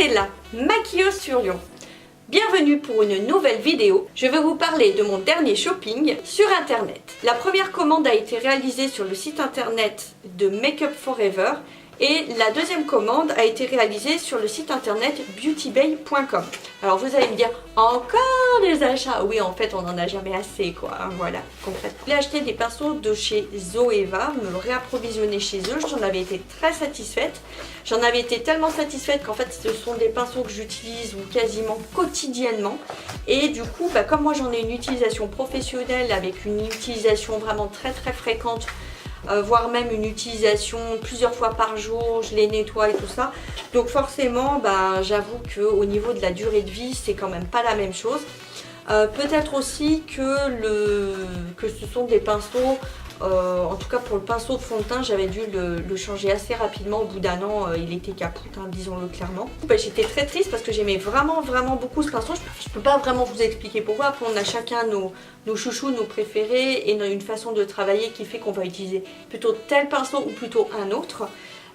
Stella, maquilleuse sur Lyon. Bienvenue pour une nouvelle vidéo. Je vais vous parler de mon dernier shopping sur internet. La première commande a été réalisée sur le site internet de Make Up For Ever et la deuxième commande a été réalisée sur le site internet beautybay.com. Alors vous allez me dire, encore des achats? Oui, en fait on n'en a jamais assez quoi, hein, voilà, concrètement. J'ai acheté des pinceaux de chez Zoeva, me réapprovisionner chez eux, j'en avais été très satisfaite. J'en avais été tellement satisfaite qu'en fait ce sont des pinceaux que j'utilise quasiment quotidiennement. Et du coup, comme moi j'en ai une utilisation professionnelle avec une utilisation vraiment très fréquente, voire même une utilisation plusieurs fois par jour, je les nettoie et tout ça. Donc forcément, j'avoue qu'au niveau de la durée de vie, c'est quand même pas la même chose. Peut-être aussi que ce sont des pinceaux, en tout cas pour le pinceau de fond de teint, j'avais dû le changer assez rapidement. Au bout d'un an, il était capote, hein, disons-le clairement. J'étais très triste parce que j'aimais vraiment beaucoup ce pinceau. Je peux pas vraiment vous expliquer pourquoi. Après, on a chacun nos chouchous, nos préférés et une façon de travailler qui fait qu'on va utiliser plutôt tel pinceau ou plutôt un autre.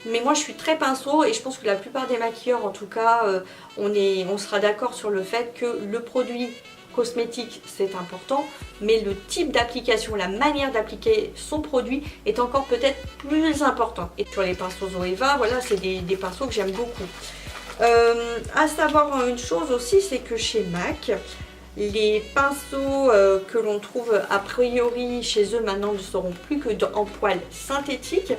Mais moi je suis très pinceau et je pense que la plupart des maquilleurs en tout cas on sera d'accord sur le fait que le produit cosmétique c'est important, mais le type d'application, la manière d'appliquer son produit est encore peut-être plus important. Et sur les pinceaux Zoeva, voilà, c'est des pinceaux que j'aime beaucoup. À savoir une chose aussi, c'est que chez MAC, les pinceaux que l'on trouve a priori chez eux maintenant ne seront plus que en poils synthétiques.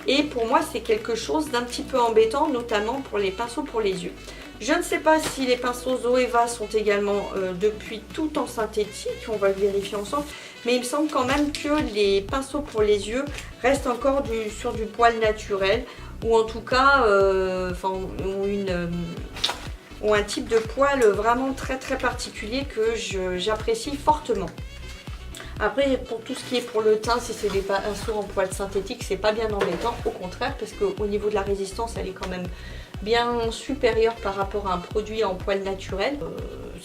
Et pour moi c'est quelque chose d'un petit peu embêtant, notamment pour les pinceaux pour les yeux. Je ne sais pas si les pinceaux Zoeva sont également depuis tout en synthétique, on va le vérifier ensemble. Mais il me semble quand même que les pinceaux pour les yeux restent encore sur du poil naturel. Ou en tout cas ont un type de poil vraiment très particulier que j'apprécie fortement. Après, pour tout ce qui est pour le teint, si c'est des pinceaux en poil synthétique, c'est pas bien embêtant, au contraire, parce qu'au niveau de la résistance, elle est quand même bien supérieure par rapport à un produit en poil naturel.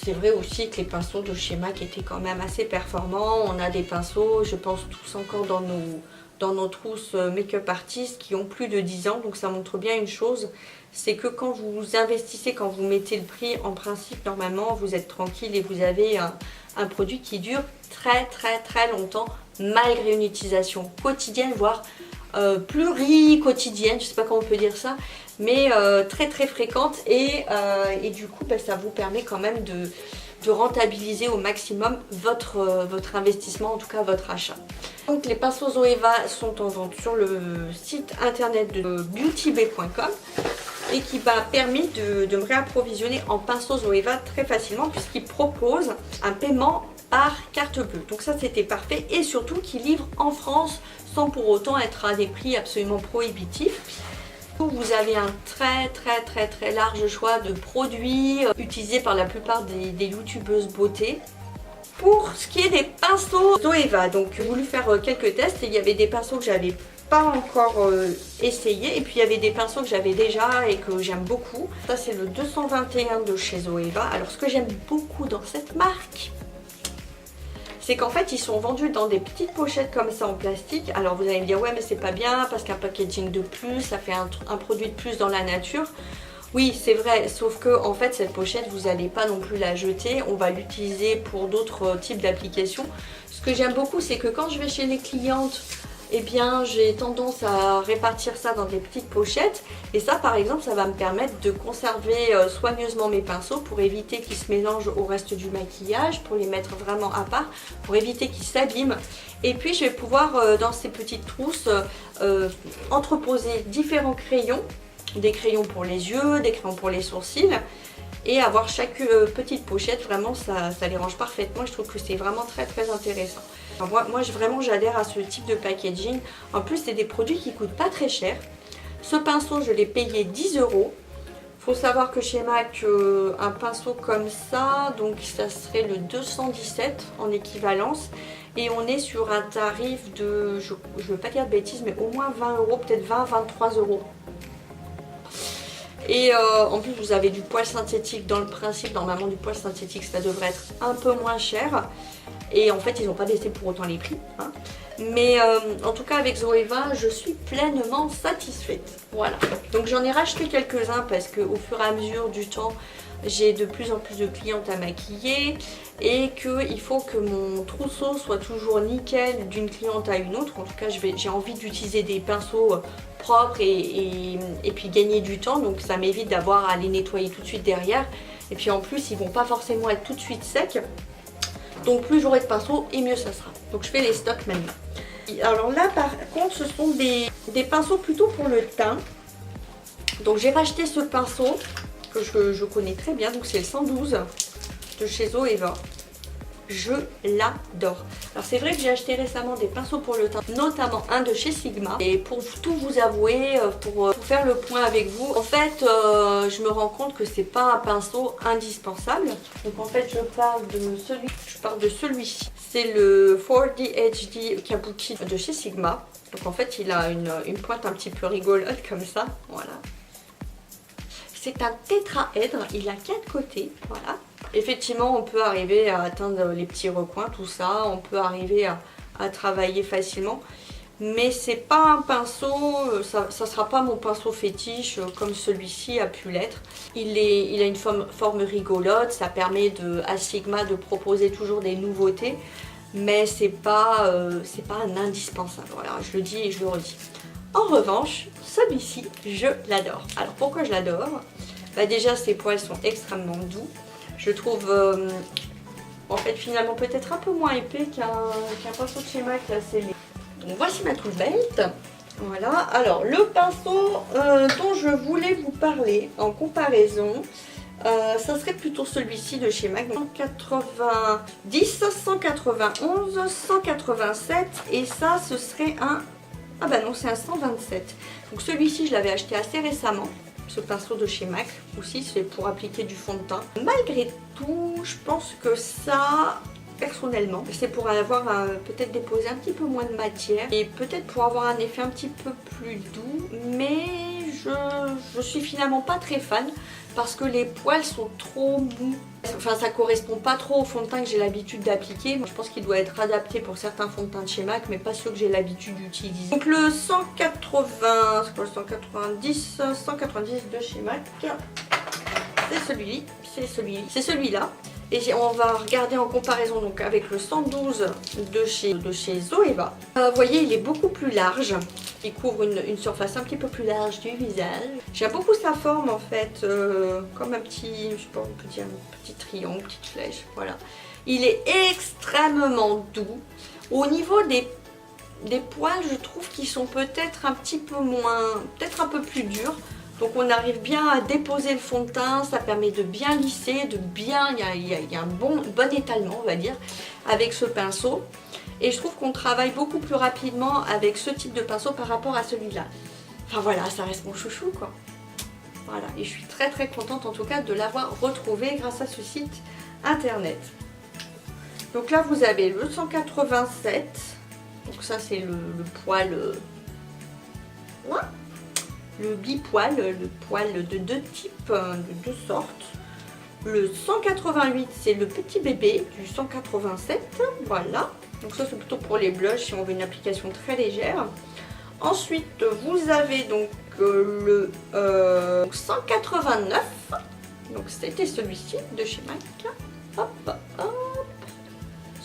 C'est vrai aussi que les pinceaux de chez MAC étaient quand même assez performants. On a des pinceaux, je pense tous encore dans nos trousses make-up artistes qui ont plus de 10 ans, donc ça montre bien une chose, c'est que quand vous investissez, quand vous mettez le prix, en principe normalement vous êtes tranquille et vous avez un produit qui dure très longtemps malgré une utilisation quotidienne, voire pluri-quotidienne, je sais pas comment on peut dire ça, mais très fréquente et du coup ça vous permet quand même de rentabiliser au maximum votre investissement, en tout cas votre achat. Donc les pinceaux Zoeva sont en vente sur le site internet de beautybay.com et qui m'a permis de me réapprovisionner en pinceaux Zoeva très facilement puisqu'ils proposent un paiement par carte bleue. Donc ça c'était parfait et surtout qu'ils livrent en France sans pour autant être à des prix absolument prohibitifs. Vous avez un très large choix de produits utilisés par la plupart des youtubeuses beauté. Pour ce qui est des pinceaux Zoeva, donc j'ai voulu faire quelques tests et il y avait des pinceaux que j'avais pas encore essayé et puis il y avait des pinceaux que j'avais déjà et que j'aime beaucoup. Ça c'est le 221 de chez Zoeva. Alors ce que j'aime beaucoup dans cette marque, c'est qu'en fait ils sont vendus dans des petites pochettes comme ça en plastique. Alors vous allez me dire ouais mais c'est pas bien parce qu'un packaging de plus ça fait un produit de plus dans la nature. Oui c'est vrai, sauf que en fait cette pochette vous n'allez pas non plus la jeter, on va l'utiliser pour d'autres types d'applications. Ce que j'aime beaucoup c'est que quand je vais chez les clientes, eh bien j'ai tendance à répartir ça dans des petites pochettes et ça par exemple ça va me permettre de conserver soigneusement mes pinceaux pour éviter qu'ils se mélangent au reste du maquillage, pour les mettre vraiment à part, pour éviter qu'ils s'abîment. Et puis je vais pouvoir dans ces petites trousses entreposer différents crayons, des crayons pour les yeux, des crayons pour les sourcils et avoir chaque petite pochette, vraiment ça les range parfaitement. Je trouve que c'est vraiment très intéressant. Alors moi vraiment j'adhère à ce type de packaging. En plus c'est des produits qui coûtent pas très cher. Ce pinceau je l'ai payé 10 €. Faut savoir que chez MAC un pinceau comme ça, donc ça serait le 217 en équivalence. Et on est sur un tarif de, je ne veux pas dire de bêtises, mais au moins 20 €, peut-être 20-23 €. Et en plus vous avez du poil synthétique dans le principe. Normalement du poil synthétique ça devrait être un peu moins cher. Et en fait ils n'ont pas baissé pour autant les prix, hein. Mais en tout cas avec Zoeva je suis pleinement satisfaite. Voilà, donc j'en ai racheté quelques-uns parce qu'au fur et à mesure du temps j'ai de plus en plus de clientes à maquiller et qu'il faut que mon trousseau soit toujours nickel d'une cliente à une autre. En tout cas j'ai envie d'utiliser des pinceaux propres et puis gagner du temps, donc ça m'évite d'avoir à les nettoyer tout de suite derrière. Et puis en plus ils vont pas forcément être tout de suite secs, donc plus j'aurai de pinceaux et mieux ça sera. Donc je fais les stocks maintenant. Alors là par contre ce sont des pinceaux plutôt pour le teint. Donc j'ai racheté ce pinceau que je connais très bien, donc c'est le 112 de chez Zoeva. Je l'adore. Alors c'est vrai que j'ai acheté récemment des pinceaux pour le teint, notamment un de chez Sigma. Et pour tout vous avouer, pour faire le point avec vous, en fait je me rends compte que c'est pas un pinceau indispensable. Donc en fait je parle de celui-ci. C'est le 4D HD Kabuki de chez Sigma. Donc en fait il a une pointe un petit peu rigolote comme ça, voilà. C'est un tétraèdre, il a 4 côtés, voilà. Effectivement, on peut arriver à atteindre les petits recoins, tout ça. On peut arriver à travailler facilement. Mais c'est pas un pinceau, ça sera pas mon pinceau fétiche comme celui-ci a pu l'être. Il a une forme rigolote, ça permet à Sigma de proposer toujours des nouveautés. Mais c'est pas un indispensable, voilà, je le dis et je le redis. En revanche, celui-ci, je l'adore. Alors pourquoi je l'adore? Bah déjà, ses poils sont extrêmement doux. Je trouve, en fait, finalement peut-être un peu moins épais qu'un pinceau de chez MAC, là, c'est les... Donc voici ma tool belt. Voilà, alors le pinceau dont je voulais vous parler en comparaison, ça serait plutôt celui-ci de chez MAC, 190, 191, 187 et ça ce serait un... Ah bah non, c'est un 127. Donc celui-ci je l'avais acheté assez récemment, ce pinceau de chez MAC aussi, c'est pour appliquer du fond de teint. Malgré tout, je pense que ça... Personnellement, c'est pour avoir peut-être déposer un petit peu moins de matière et peut-être pour avoir un effet un petit peu plus doux, mais je suis finalement pas très fan parce que les poils sont trop mous. Enfin, ça correspond pas trop au fond de teint que j'ai l'habitude d'appliquer. Je pense qu'il doit être adapté pour certains fonds de teint de chez MAC, mais pas ceux que j'ai l'habitude d'utiliser. Donc le 180, c'est quoi le 190 de chez MAC, c'est celui-là. Et on va regarder en comparaison donc avec le 112 de chez Zoeva. Vous voyez, il est beaucoup plus large. Il couvre une surface un petit peu plus large du visage. J'aime beaucoup sa forme en fait, comme un petit, je sais pas, on peut dire un petit triangle, une petite flèche, voilà. Il est extrêmement doux. Au niveau des poils, je trouve qu'ils sont peut-être un petit peu moins, peut-être un peu plus durs. Donc on arrive bien à déposer le fond de teint, ça permet de bien lisser, il y a un bon étalement on va dire avec ce pinceau. Et je trouve qu'on travaille beaucoup plus rapidement avec ce type de pinceau par rapport à celui-là. Enfin voilà, ça reste mon chouchou quoi. Voilà, et je suis très très contente en tout cas de l'avoir retrouvé grâce à ce site internet. Donc là vous avez le 187, donc ça c'est le poil... le bipoil, le poil de deux types, de deux sortes. Le 188, c'est le petit bébé du 187, voilà. Donc ça c'est plutôt pour les blushs si on veut une application très légère. Ensuite, vous avez donc le 189, donc c'était celui-ci de chez MAC. Hop, hop, hop.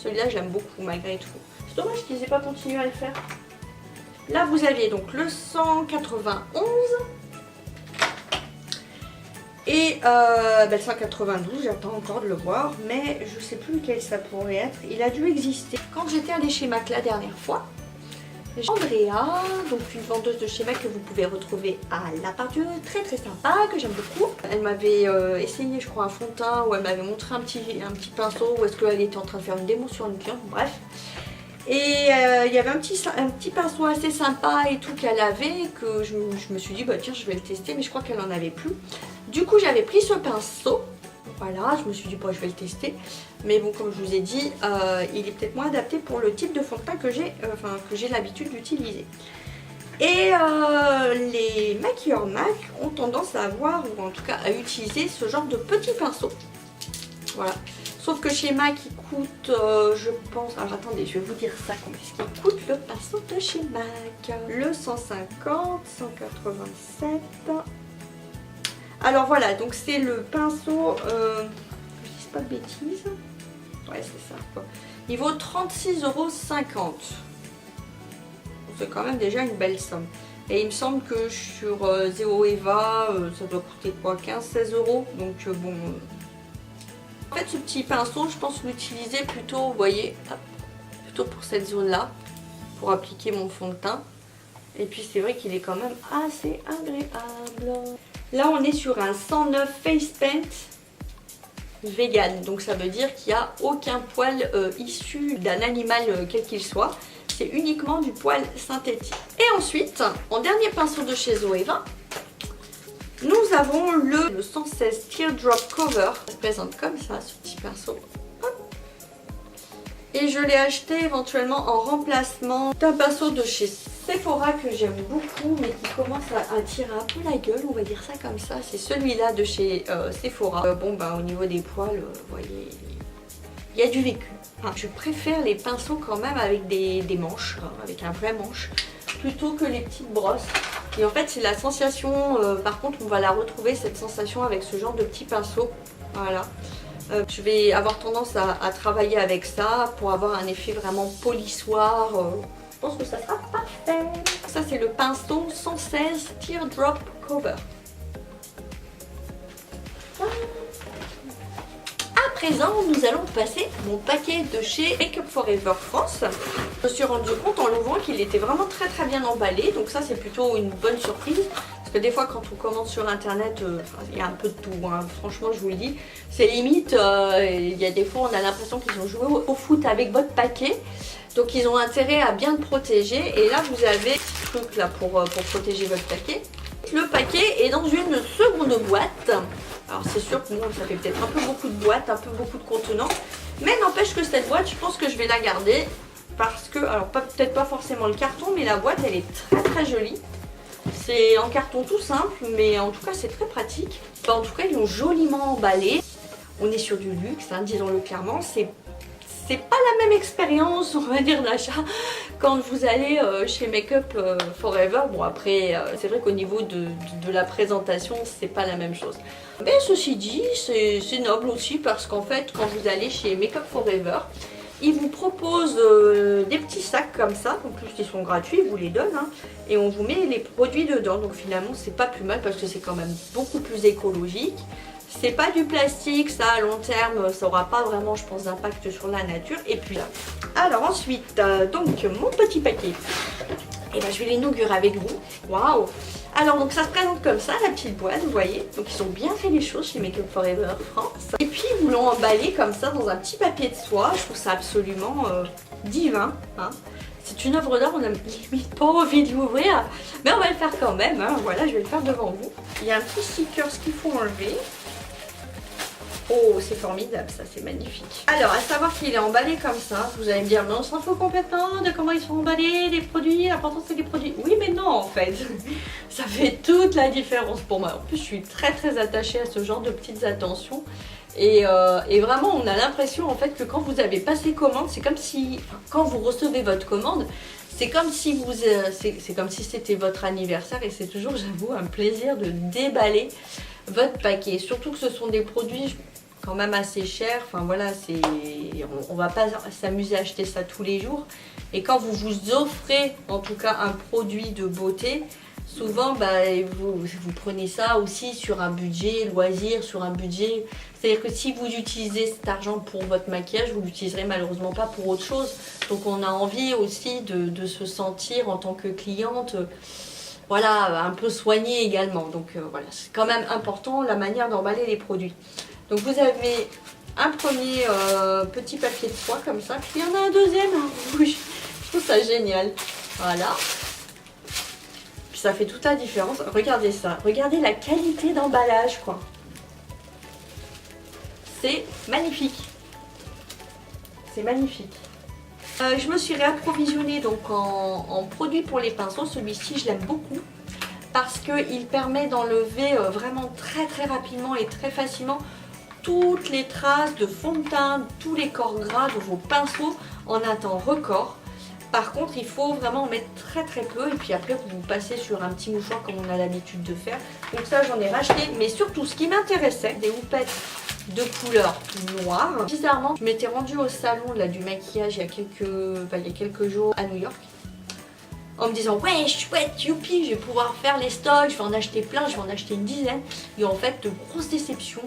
Celui-là j'aime beaucoup malgré tout. C'est dommage qu'ils n'aient pas continué à le faire. Là, vous aviez donc le 191 et le 192, j'attends encore de le voir, mais je ne sais plus lequel ça pourrait être. Il a dû exister. Quand j'étais allée chez MAC la dernière fois, Andrea, donc une vendeuse de chez MAC que vous pouvez retrouver à La Part-Dieu, très très sympa, que j'aime beaucoup. Elle m'avait essayé, je crois, un fond de teint, où elle m'avait montré un petit pinceau, où est-ce qu'elle était en train de faire une démo sur une cliente, bref. Et il y avait un petit pinceau assez sympa et tout qu'elle avait, que je me suis dit bah tiens je vais le tester, mais je crois qu'elle en avait plus. Du coup j'avais pris ce pinceau, voilà, je me suis dit bah je vais le tester, mais bon comme je vous ai dit il est peut-être moins adapté pour le type de fond de teint que j'ai l'habitude d'utiliser. Et les maquilleurs MAC ont tendance à avoir, ou en tout cas à utiliser ce genre de petits pinceaux. Voilà. Sauf que chez MAC, il coûte, je pense... Alors attendez, je vais vous dire ça, combien est-ce qu'il coûte le pinceau de chez MAC. Le 150, 187... Alors voilà, donc c'est le pinceau... je dis pas de bêtises. Ouais, c'est ça, quoi. Il vaut 36,50 €. C'est quand même déjà une belle somme. Et il me semble que sur Zoeva, ça doit coûter quoi, 15-16 €. Donc bon... En fait, ce petit pinceau, je pense l'utiliser plutôt, vous voyez, hop, plutôt pour cette zone-là, pour appliquer mon fond de teint. Et puis c'est vrai qu'il est quand même assez agréable. Là, on est sur un 109 Face Paint vegan. Donc ça veut dire qu'il n'y a aucun poil issu d'un animal quel qu'il soit. C'est uniquement du poil synthétique. Et ensuite, en dernier pinceau de chez Zoeva, nous avons le 116 Teardrop Cover. Ça se présente comme ça, ce petit pinceau. Hop. Et je l'ai acheté éventuellement en remplacement d'un pinceau de chez Sephora que j'aime beaucoup, mais qui commence à tirer un peu la gueule, on va dire ça comme ça. C'est celui-là de chez Sephora. Bon, bah au niveau des poils, vous voyez, il y a du vécu. Enfin, je préfère les pinceaux quand même avec des manches, avec un vrai manche, plutôt que les petites brosses. Et en fait, c'est la sensation, par contre, on va la retrouver, cette sensation avec ce genre de petits pinceaux. Voilà. Je vais avoir tendance à travailler avec ça pour avoir un effet vraiment polissoir. Je pense que ça sera parfait. Ça, c'est le pinceau 116 Teardrop Cover. À présent, nous allons passer à mon paquet de chez Make Up For Ever France. Je me suis rendu compte en l'ouvrant qu'il était vraiment très bien emballé. Donc ça, c'est plutôt une bonne surprise. Parce que des fois, quand on commande sur internet, il y a un peu de tout. Hein. Franchement, je vous le dis. C'est limite, il y a des fois, on a l'impression qu'ils ont joué au foot avec votre paquet. Donc ils ont intérêt à bien le protéger. Et là, vous avez ce truc là pour protéger votre paquet. Le paquet est dans une seconde boîte. Alors c'est sûr que moi, ça fait peut-être un peu beaucoup de boîtes, un peu beaucoup de contenants. Mais n'empêche que cette boîte, je pense que je vais la garder. Parce que, alors peut-être pas forcément le carton, mais la boîte, elle est très jolie. C'est en carton tout simple, mais en tout cas, c'est très pratique. Enfin, en tout cas, ils l'ont joliment emballé. On est sur du luxe, hein, disons-le clairement. C'est pas la même expérience, on va dire, d'achat quand vous allez chez Make Up For Ever. Bon, après, c'est vrai qu'au niveau de la présentation, c'est pas la même chose. Mais ceci dit, c'est noble aussi parce qu'en fait, quand vous allez chez Make Up For Ever, ils vous proposent des petits sacs comme ça. En plus, ils sont gratuits, ils vous les donnent. Hein, et on vous met les produits dedans. Donc finalement, c'est pas plus mal parce que c'est quand même beaucoup plus écologique. C'est pas du plastique, ça à long terme, ça aura pas vraiment, je pense, d'impact sur la nature. Et puis là, alors ensuite, donc mon petit paquet, et ben je vais l'inaugurer avec vous. Waouh! Alors donc ça se présente comme ça, la petite boîte, vous voyez. Donc ils ont bien fait les choses chez Make Up For Ever France. Et puis ils vous l'ont emballé comme ça dans un petit papier de soie. Je trouve ça absolument divin. Hein. C'est une œuvre d'art, on n'a limite pas envie de l'ouvrir. Mais on va le faire quand même, hein. Voilà, je vais le faire devant vous. Il y a un petit sticker, ce qu'il faut enlever. Oh, c'est formidable, ça, c'est magnifique. Alors, à savoir qu'il est emballé comme ça, vous allez me dire, non, on s'en fout complètement de comment ils sont emballés, les produits, l'important c'est les produits. Oui, mais non, en fait, ça fait toute la différence pour moi. En plus, je suis très attachée à ce genre de petites attentions. Et vraiment, on a l'impression, en fait, que quand vous avez passé commande, c'est comme si, quand vous recevez votre commande, c'est comme si vous, c'est comme si c'était votre anniversaire et c'est toujours, j'avoue, un plaisir de déballer votre paquet. Surtout que ce sont des produits quand même assez chers. Enfin voilà, on va pas s'amuser à acheter ça tous les jours. Et quand vous vous offrez en tout cas un produit de beauté, souvent bah, vous prenez ça aussi sur un budget loisir, sur un budget. C'est-à-dire que si vous utilisez cet argent pour votre maquillage, vous l'utiliserez malheureusement pas pour autre chose. Donc on a envie aussi de se sentir en tant que cliente, voilà, un peu soignée également. Donc voilà, c'est quand même important la manière d'emballer les produits. Donc vous avez un premier petit papier de soie comme ça, puis il y en a un deuxième. Oui, je trouve ça génial. Voilà. Puis ça fait toute la différence. Regardez ça, regardez la qualité d'emballage, quoi. C'est magnifique. C'est magnifique. Je me suis réapprovisionnée donc en produit pour les pinceaux. Celui-ci, je l'aime beaucoup parce qu'il permet d'enlever vraiment très rapidement et très facilement toutes les traces de fond de teint, tous les corps gras de vos pinceaux en un temps record. Par contre, il faut vraiment en mettre très peu et puis après vous passez sur un petit mouchoir comme on a l'habitude de faire. Donc ça, j'en ai racheté, mais surtout ce qui m'intéressait, des houppettes de couleur noire. Bizarrement, je m'étais rendue au salon là, du maquillage il y a quelques jours à New York en me disant ouais chouette, youpi, je vais pouvoir faire les stocks, je vais en acheter plein, je vais en acheter une dizaine. Et en fait, de grosses déceptions.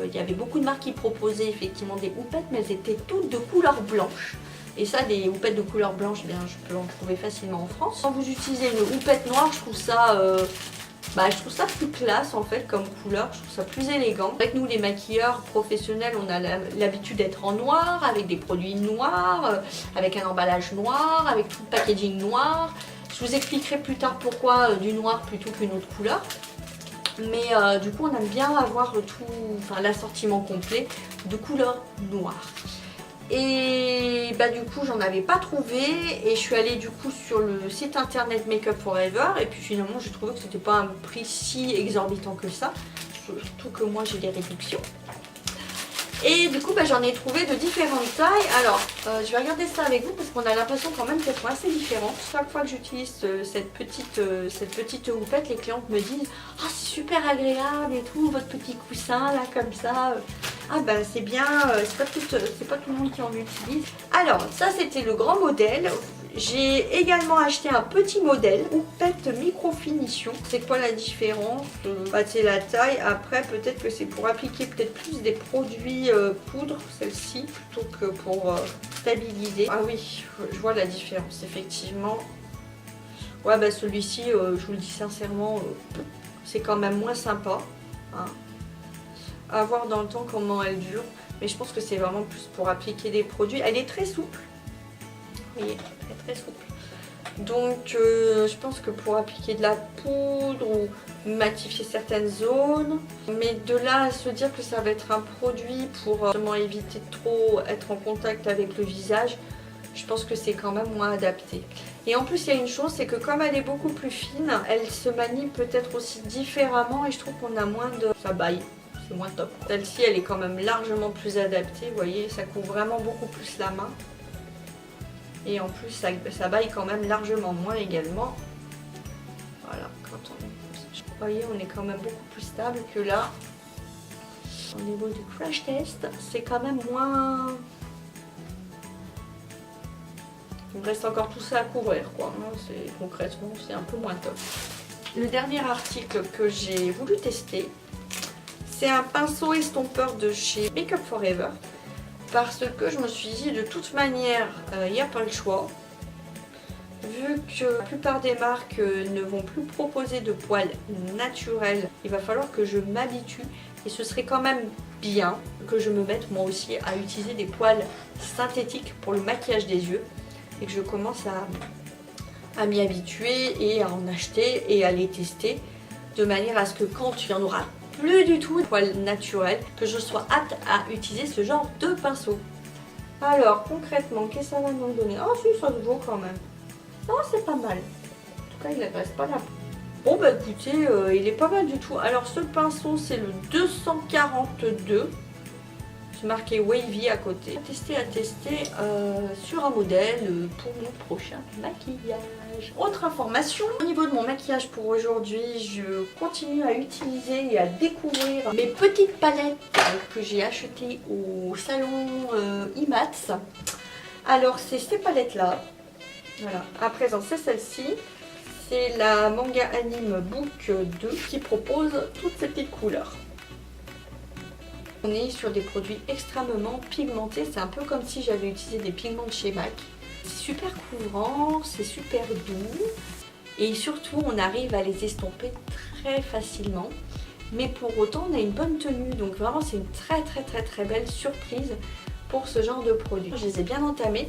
Il y avait beaucoup de marques qui proposaient effectivement des houpettes, mais elles étaient toutes de couleur blanche. Et ça, des houpettes de couleur blanche, eh bien, je peux en trouver facilement en France. Quand vous utilisez une houppette noire, je trouve ça plus classe en fait comme couleur, je trouve ça plus élégant. Avec nous les maquilleurs professionnels, on a l'habitude d'être en noir, avec des produits noirs, avec un emballage noir, avec tout le packaging noir. Je vous expliquerai plus tard pourquoi du noir plutôt qu'une autre couleur. Mais du coup on aime bien avoir l'assortiment complet de couleur noire. Et du coup j'en avais pas trouvé et je suis allée du coup sur le site internet Makeup Forever et puis finalement j'ai trouvé que c'était pas un prix si exorbitant que ça, surtout que moi j'ai des réductions. Et du coup j'en ai trouvé de différentes tailles. Alors je vais regarder ça avec vous parce qu'on a l'impression quand même qu'elles sont assez différentes. Chaque fois que j'utilise cette petite houppette, les clientes me disent « Ah, c'est super agréable et tout, votre petit coussin là comme ça. » Ah c'est bien, c'est pas tout le monde qui en utilise. Alors ça c'était le grand modèle. J'ai également acheté un petit modèle, houppette micro-finition. C'est quoi la différence? C'est la taille. Après peut-être que c'est pour appliquer peut-être plus des produits poudre, celle-ci, plutôt que pour stabiliser. Ah oui, je vois la différence effectivement. Ouais celui-ci, je vous le dis sincèrement, c'est quand même moins sympa. Hein. À voir dans le temps comment elle dure. Mais je pense que c'est vraiment plus pour appliquer des produits. Elle est très souple. Vous voyez, elle est très souple. Donc je pense que pour appliquer de la poudre ou matifier certaines zones. Mais de là à se dire que ça va être un produit pour justement éviter de trop être en contact avec le visage, je pense que c'est quand même moins adapté. Et en plus il y a une chose, c'est que comme elle est beaucoup plus fine, elle se manie peut-être aussi différemment et je trouve qu'on a moins de... ça baille. C'est moins top. Celle-ci, elle est quand même largement plus adaptée. Vous voyez, ça couvre vraiment beaucoup plus la main. Et en plus, ça baille quand même largement moins également. Voilà, quand on est... Vous voyez, on est quand même beaucoup plus stable que là. Au niveau du crash test, c'est quand même moins... Il me reste encore tout ça à couvrir, quoi. Concrètement, c'est un peu moins top. Le dernier article que j'ai voulu tester, c'est un pinceau estompeur de chez Makeup Forever parce que je me suis dit de toute manière il n'y a pas le choix vu que la plupart des marques ne vont plus proposer de poils naturels. Il va falloir que je m'habitue et ce serait quand même bien que je me mette moi aussi à utiliser des poils synthétiques pour le maquillage des yeux et que je commence à m'y habituer et à en acheter et à les tester de manière à ce que quand il y en aura plus du tout de poils naturels, que je sois apte à utiliser ce genre de pinceau. Alors concrètement, qu'est-ce que ça va nous donner? Oh si, ça se voit quand même. Non, c'est pas mal. En tout cas, il n'agresse pas la peau. Bon écoutez, il est pas mal du tout. Alors ce pinceau, c'est le 242. C'est marqué Wavy à côté. À tester sur un modèle pour mon prochain maquillage. Autre information, au niveau de mon maquillage pour aujourd'hui, je continue à utiliser et à découvrir mes petites palettes que j'ai achetées au salon IMATS. Alors c'est ces palettes là. Voilà, à présent c'est celle-ci. C'est la Manga Anime Book 2 qui propose toutes ces petites couleurs. On est sur des produits extrêmement pigmentés, c'est un peu comme si j'avais utilisé des pigments de chez MAC. C'est super couvrant, c'est super doux et surtout on arrive à les estomper très facilement. Mais pour autant on a une bonne tenue, donc vraiment c'est une très belle surprise pour ce genre de produit. Je les ai bien entamés,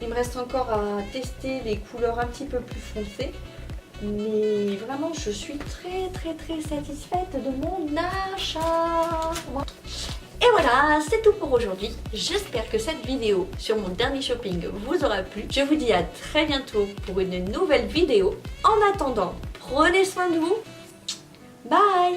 il me reste encore à tester les couleurs un petit peu plus foncées. Mais vraiment je suis très satisfaite de mon achat. Et voilà, Voilà, c'est tout pour aujourd'hui. J'espère que cette vidéo sur mon dernier shopping vous aura plu. Je vous dis à très bientôt pour une nouvelle vidéo. En attendant, prenez soin de vous. Bye!